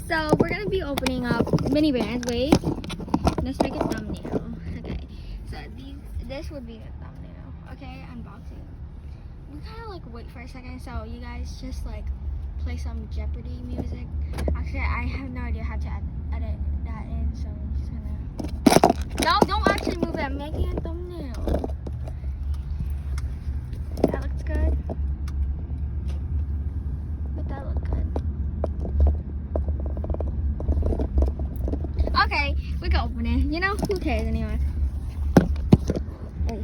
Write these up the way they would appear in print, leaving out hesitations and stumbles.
so we're gonna be opening up mini brands. Wait, let's make a thumbnail. Okay, so this would be the thumbnail. Okay, unboxing. We gotta like wait for a second, so you guys just like play some Jeopardy music. Actually, I have no idea how to edit that in, so I'm just gonna. No, don't actually move it. I'm making a thumbnail. That looks good. But that looks good. Okay, we can open it. You know, who cares anyway? Hey.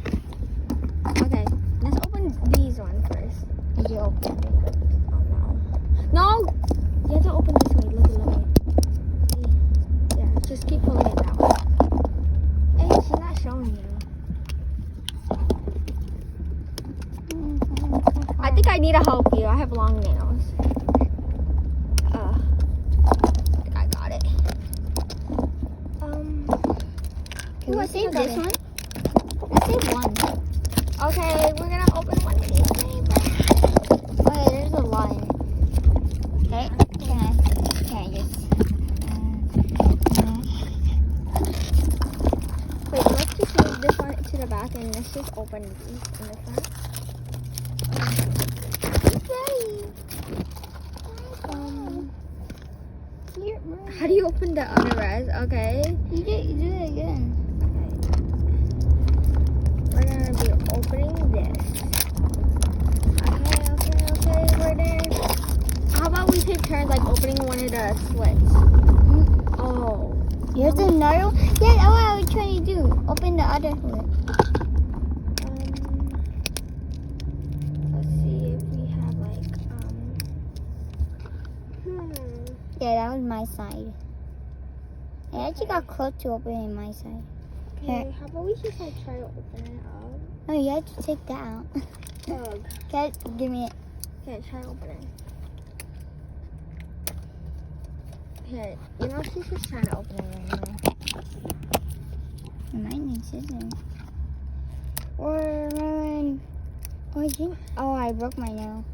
Okay, let's open these ones first. Did you open it? Oh no. No! You have to open this way. Look at See? Yeah, just keep pulling it that way. Hey, she's not showing you. I think I need to help you. I have long nails. I got it. Can we save this one? Let's save one. Okay, we're gonna open one of these. Okay, there's a line. Okay, can I just... Wait, let's just move this one to the back and let's just open these in the front. How do you open the other res? Okay. You do it again. We're gonna be opening this. Okay, we're there. How about we take turns like opening one of the slits? Oh. Here's another one. Yeah, that's what I was trying to do. Open the other one. Let's see if we have like Yeah, that was my side. I actually got close to opening my side. Okay, how about we just like try to open it up? Oh, you have to take that out. Okay, give me it. Okay, try to open it. Here, you know she's just trying to open it right now. Mine needs scissors. Or Oh, I broke my nail.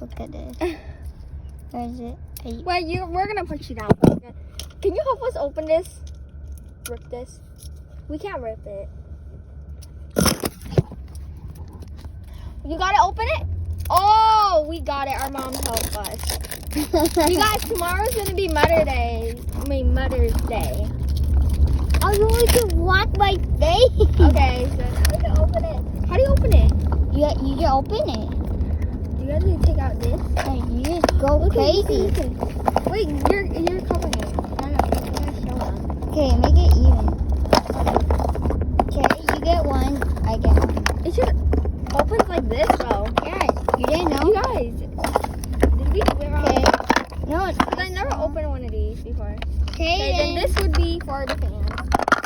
Look at this. Where is it? Wait, we're gonna put you down. Can you help us open this? Rip this. We can't rip it. You gotta open it? Oh, we got it. Our mom helped us. You guys, tomorrow's gonna be Mother's Day. I'm going to wash my face. Okay, so now we can open it. How do you open it? You can open it. You guys need to take out this. And you just go crazy. Wait, you're covering it. No, you gotta show them. Okay, make it even. Okay, you get one, I get one. It should open like this though. Yes, you didn't know? You guys, did we do it wrong? Okay. No, it's I never opened one of these before. Okay, Then this would be for the fans.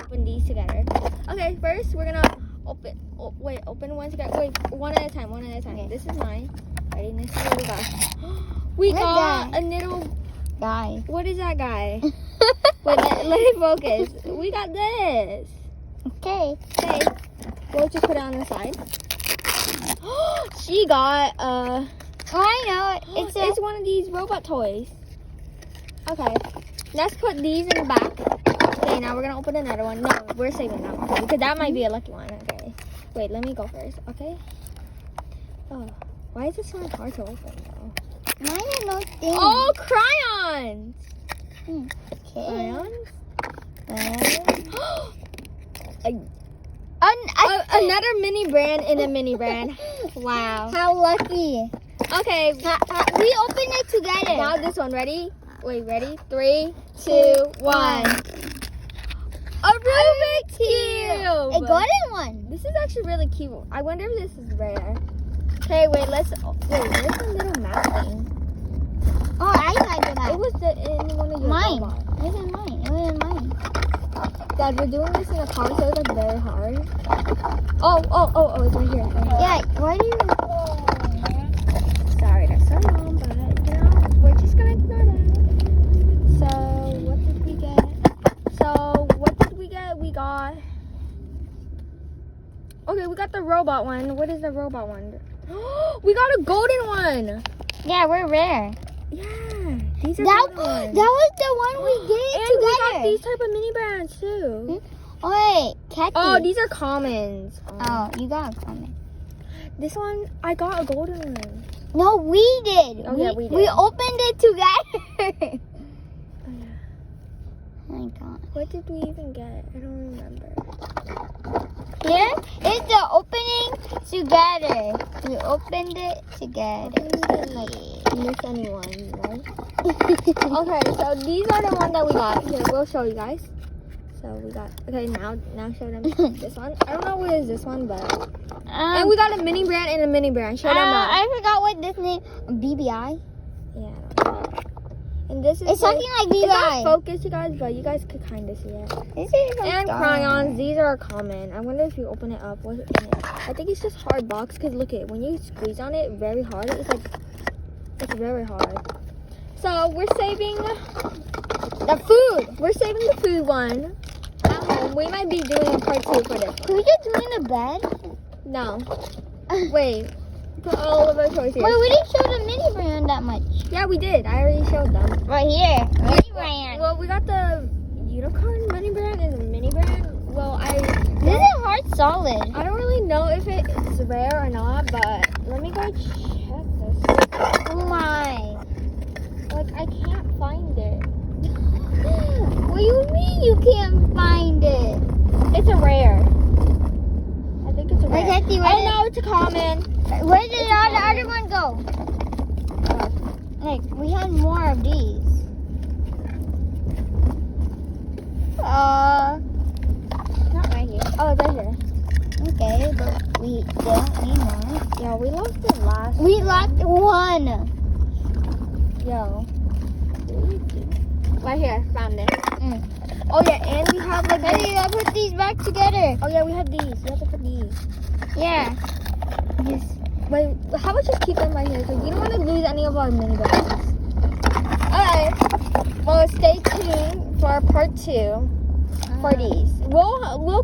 Open these together. Okay, first we're gonna open. Open one together. Wait, one at a time. Okay. This is mine. Ready? This is what we got. We What's got that? a little. guy. What is that guy? Wait, let it focus. We got this. Okay. Okay, we'll just put it on the side. She got Oh, I know. It's one of these robot toys. Okay, let's put these in the back. Okay, now we're gonna open another one. No, we're saving that one because that might be a lucky one. Okay, wait, let me go first. Okay. Oh, why is it so hard to open though? Mine are no thing. Oh, crayons! Okay. Another mini brand in a mini brand. Wow. How lucky. Okay, We open it together. now this one. Ready? Wait, ready? 3, 2, 1. A Rubik's Cube! A golden one. This is actually really cute. I wonder if this is rare. Okay, wait, where's the little map thing? Oh, I like It that. was in one of your Mine. robots. It wasn't mine. It wasn't mine. Dad, we're doing this in a car, so it's like very hard. Oh, it's right here. Yeah, why do you... Sorry, that's so long, but you know, we're just gonna ignore that. So, what did we get? We got... Okay, we got the robot one. What is the robot one? We got a golden one! Yeah, we're rare. Yeah, these are That golden ones. was the one these type of mini brands too. Oh, wait, Catchy. Oh, these are commons. Oh, you got a comment. This one, I got a golden one. No, we did. Oh, yeah, we did. We opened it together. Oh, yeah. Oh my God. What did we even get? I don't remember. Here is the opening together. We opened it together. Miss anyone, right? Okay, so these are the ones that we got. Here, we'll show you guys. So we got, okay, now show them this one. I don't know what is this one, but. And we got a mini brand and a mini brand. Show them up. I forgot what this name. BBI. Yeah. I don't know. And this is. It's something like It's not BBI. focused, you guys, but you guys could kind of see it. This is from And Star. crayons, these are common. I wonder if you open it up, what's in it? I think it's just hard box, because look at when you squeeze on it very hard, it's very hard. So we're saving the food. We're saving the food one at home. We might be doing a part 2 for this. Can we just do it in the bed? No. Wait. Put all of our toys here. Wait, we didn't show the mini brand that much. Yeah, we did. I already showed them. Right here. Mini brand. Well, we got the unicorn mini brand and the mini brand. Well, This is hard solid. I don't really know if it's rare or not, but let me go check this. Oh my. Like, I can't find it. What do you mean you can't find it? It's a rare. I think it's a rare. Wait, Tessie, Oh no, it's a common. Where did the other one go? Like, we had more of these. Not right here. Oh, it's right here. Okay, but we don't need more. Yeah, we lost it last. We lost one. Yo. Right here, found it. Mm. Oh yeah, and we have like. Hey, I put these back together. Oh yeah, we have these. You have to put these. Yeah. Yes. Wait, how about just keep them right here? Because we don't want to lose any of our mini bags. Alright. Well, stay tuned for part 2 for these. We'll